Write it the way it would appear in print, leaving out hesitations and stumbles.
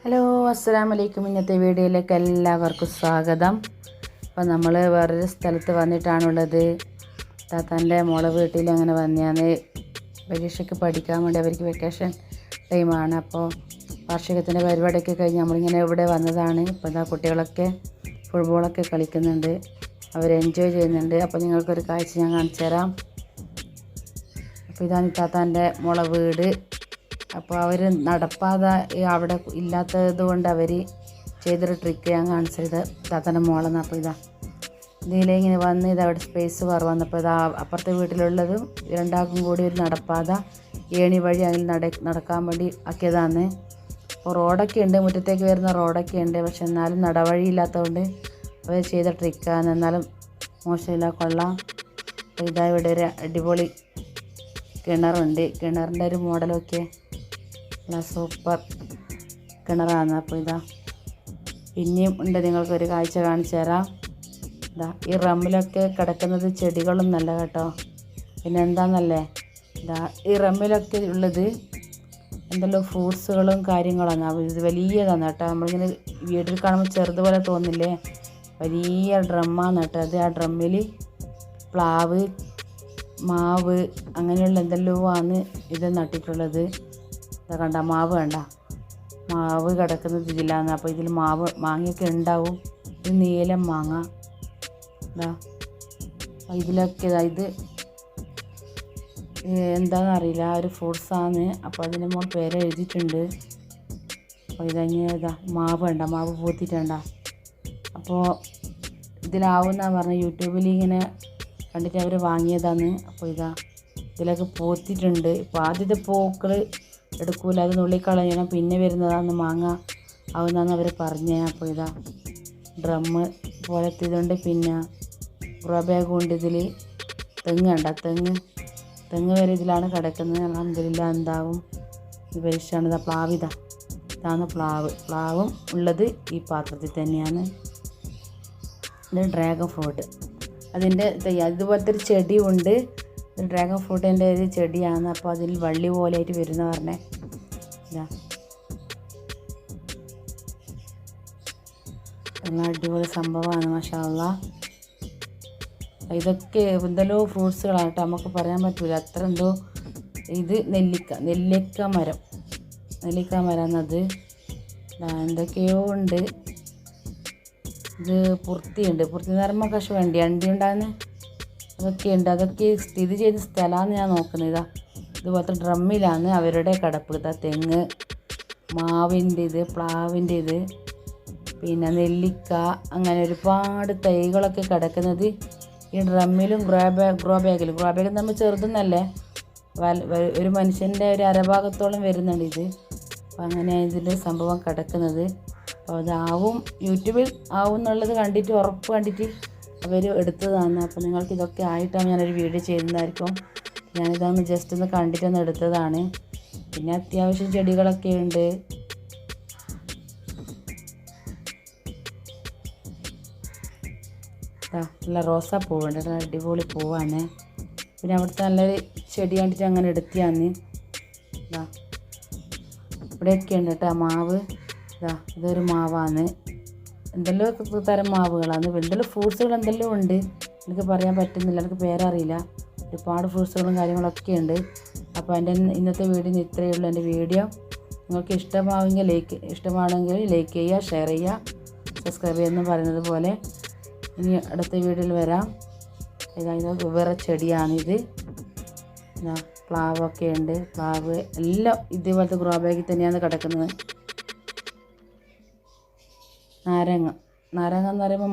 Hello, അസ്സലാമു അലൈക്കും. ഇന്നത്തെ വീഡിയോയിലേക്ക് എല്ലാവർക്കും സ്വാഗതം. അപ്പോൾ നമ്മൾ വേറൊരു സ്ഥലത്ത് വന്നിട്ടാണുള്ളത്. താത്താൻ്റെ മോളെ വീട്ടിൽ അങ്ങനെ വന്നെയാണ്. പരീക്ഷയ്ക്ക് പഠിക്കാൻ വേണ്ടി അവർക്ക് വെക്കേഷൻ ടൈമാണ്. അപ്പോൾ വാർഷികത്തിൻ്റെ പരിപാടിയൊക്കെ കഴിഞ്ഞ് നമ്മളിങ്ങനെ ഇവിടെ വന്നതാണ്. ഇപ്പോൾ ഇതാ കുട്ടികളൊക്കെ ഫുട്ബോളൊക്കെ കളിക്കുന്നുണ്ട്, അവർ എൻജോയ് ചെയ്യുന്നുണ്ട്. അപ്പോൾ നിങ്ങൾക്കൊരു കാഴ്ച ഞാൻ കാണിച്ചു തരാം. അപ്പോൾ ഇതാണ് താത്താൻ്റെ മോളെ വീട്. അപ്പോൾ അവർ നടപ്പാത അവിടെ ഇല്ലാത്തത് കൊണ്ട് അവർ ചെയ്തൊരു ട്രിക്ക് ഞാൻ കാണിച്ചത് താത്തൻ്റെ മോളെന്ന്. അപ്പോൾ ഇതിലിങ്ങനെ വന്ന് അവിടെ സ്പേസ് കുറവ് വന്നപ്പോൾ അപ്പുറത്തെ വീട്ടിലുള്ളതും രണ്ടാൾക്കും കൂടി ഒരു നടപ്പാത ഏണി വഴി അതിൽ നടക്കാൻ വേണ്ടി ആക്കിയതാണ്. അപ്പോൾ റോഡൊക്കെ ഉണ്ട്, മുറ്റത്തേക്ക് വരുന്ന റോഡൊക്കെ ഉണ്ട്. പക്ഷെ എന്നാലും നടവഴി ഇല്ലാത്തതുകൊണ്ട് അവർ ചെയ്ത ട്രിക്കാണ്. എന്നാലും മോശമില്ല, കൊള്ളാം. അപ്പോൾ ഇവിടെ ഒരു അടിപൊളി കിണറുണ്ട്. കിണറിൻ്റെ ഒരു മോഡലൊക്കെ നല്ല സൂപ്പർ കിണറാണ്. അപ്പോൾ പിന്നെയും ഉണ്ട്, നിങ്ങൾക്കൊരു കാഴ്ച കാണിച്ചു തരാം. ഈ റമ്മിലൊക്കെ കിടക്കുന്നത് ചെടികളും നല്ല കേട്ടോ. പിന്നെ എന്താണെന്നല്ലേ, ഈ റമ്മിലൊക്കെ ഉള്ളത് എന്തെല്ലോ ഫ്രൂട്ട്സുകളും കാര്യങ്ങളാണ്. ഇത് വലിയതാണ് കേട്ടോ. നമ്മളിങ്ങനെ വീട്ടിൽ കാണുമ്പോൾ ചെറുതുപോലെ തോന്നില്ലേ, വലിയ ഡ്രമ്മാണ് കേട്ടോ അത്. ആ ഡ്രമ്മിൽ പ്ലാവ്, മാവ് അങ്ങനെയുള്ള എന്തെല്ലോ ആണ് ഇത് നട്ടിട്ടുള്ളത്. കണ്ട മാവ് വേണ്ട, മാവ് കിടക്കുന്നത് ഇതിലാണ്. അപ്പോൾ ഇതിൽ മാങ്ങയൊക്കെ ഉണ്ടാവും. ഇത് നീലം മാങ്ങ. ഇതിലൊക്കെ ഇത് എന്താണെന്നറിയില്ല, ആ ഒരു ഫ്രൂട്ട്സാണ്. അപ്പോൾ അതിൻ്റെ മോൾ പേര് എഴുതിയിട്ടുണ്ട്. അപ്പോൾ ഇതങ്ങനെ മാവ് വേണ്ട, മാവ് പൂത്തിട്ടുണ്ട. അപ്പോൾ ഇതിലാവുമെന്നാണ് പറഞ്ഞത്. യൂട്യൂബിൽ ഇങ്ങനെ കണ്ടിട്ട് അവർ വാങ്ങിയതാണ്. അപ്പോൾ ഇതിലൊക്കെ പൂത്തിട്ടുണ്ട്. ഇപ്പോൾ ആദ്യത്തെ പൂക്കൾ എടുക്കൂല, അത് നുള്ളിക്കളയണം, പിന്നെ വരുന്നതാണ് മാങ്ങ ആവുന്നതെന്ന് അവർ പറഞ്ഞേ. അപ്പോൾ ഡ്രമ്മ് പോലത്തെ ഇതുണ്ട്. പിന്നെ ഗ്രോ ബാഗ് കൊണ്ട് ഇതിൽ തെങ്ങ് കണ്ട, തെങ്ങ് വരെ ഇതിലാണ് കിടക്കുന്നത്. അൽഹംദുലില്ലാ എന്താവും. ഇത് പരിശാണ്. ഇതാണ് പ്ലാവും ഉള്ളത് ഈ പാത്രത്തിൽ തന്നെയാണ്. ഇത് ഡ്രാഗൺ ഫ്രൂട്ട്, അതിൻ്റെ ഇതുപോലത്തെ ഒരു ചെടിയുണ്ട്. ഡ്രാഗൺ ഫ്രൂട്ടിൻ്റെ ഒരു ചെടിയാണ്. അപ്പോൾ അതിൽ വള്ളി പോലെയായിട്ട് വരുന്ന പറഞ്ഞേ. നല്ല അടിപൊളി സംഭവമാണ്, മാഷാ അല്ലാഹ്. ഇതൊക്കെ എന്തെല്ലോ ഫ്രൂട്ട്സുകളാട്ടോ, നമുക്ക് പറയാൻ പറ്റില്ല അത്ര എന്തോ. ഇത് നെല്ലിക്ക മരം എന്നത് എന്തൊക്കെയോ ഉണ്ട്. ഇത് പുർത്തിയുണ്ട്, പുർത്തി എന്ന് പറയുമ്പോൾ കശുവണ്ടി ഉണ്ടാകുന്ന അതൊക്കെയുണ്ട്. അതൊക്കെ സ്ഥിതി ചെയ്ത സ്ഥലമാണ് ഞാൻ നോക്കുന്നത്. ഇതുപോലത്തെ ഡ്രമ്മിലാണ് അവരുടെ കിടപ്പ്. തെങ്ങ്, മാവിൻ്റെ ഇത്, പ്ലാവിൻ്റെ ഇത്, പിന്നെ നെല്ലിക്ക, അങ്ങനെ ഒരുപാട് തൈകളൊക്കെ കിടക്കുന്നത് ഈ ഡ്രമ്മിലും ഗ്രോ ബാഗിൽ നമ്മൾ ചെറുതെന്നല്ലേ, ഒരു മനുഷ്യൻ്റെ ഒരു അരഭാഗത്തോളം വരുന്നുണ്ട് ഇത്. അപ്പോൾ അങ്ങനെ ഇതിൻ്റെ സംഭവം കിടക്കുന്നത്. അപ്പോൾ അതാവും, യൂട്യൂബിൽ ആവും എന്നുള്ളത് കണ്ടിട്ട്, ഉറപ്പ് കണ്ടിട്ട് അവർ എടുത്തതാണ്. അപ്പോൾ നിങ്ങൾക്ക് ഇതൊക്കെ ആയിട്ടാണ് ഞാനൊരു വീഡിയോ ചെയ്യുന്നതായിരിക്കും. ഞാനിതൊന്ന് ജസ്റ്റ് ഒന്ന് കണ്ടിട്ടൊന്ന് എടുത്തതാണ്. പിന്നെ അത്യാവശ്യം ചെടികളൊക്കെ ഉണ്ട്. നല്ല റോസാ പൂവുണ്ട്, അടിപൊളി പൂവാണ്. പിന്നെ അവിടുത്തെ നല്ലൊരു ചെടി കണ്ടിട്ട് അങ്ങനെ എടുത്തിയാന്ന്. ഇവിടെയൊക്കെ ഉണ്ട് കേട്ടോ മാവ്. ഇതൊരു മാവാണ്. എന്തെല്ലോ തരം മാവുകളാണ്. എന്തെല്ലോ ഫ്രൂട്ട്സുകൾ എന്തെല്ലോ ഉണ്ട്, എനിക്ക് പറയാൻ പറ്റുന്നില്ല, എനിക്ക് പേരറിയില്ല. ഒരുപാട് ഫ്രൂട്ട്സുകളും കാര്യങ്ങളൊക്കെ ഉണ്ട്. അപ്പോൾ എൻ്റെ ഇന്നത്തെ വീഡിയോ ഇത്രയേ ഉള്ളൂ. എൻ്റെ വീഡിയോ നിങ്ങൾക്ക് ഇഷ്ടമാണെങ്കിൽ ലൈക്ക് ചെയ്യുക, ഷെയർ ചെയ്യുക, സബ്സ്ക്രൈബ് ചെയ്യുമെന്ന് പറയുന്നത് പോലെ. ഇനി അടുത്ത വീഡിയോയിൽ വരാം. ഇത് വേറെ ചെടിയാണിത്. പ്ലാവൊക്കെ ഉണ്ട്. പ്ലാവ് എല്ലാം ഇതേപോലത്തെ ഗ്രോ ബാഗിൽ തന്നെയാണ് കിടക്കുന്നത്. നാരങ്ങ എന്ന് പറയുമ്പോൾ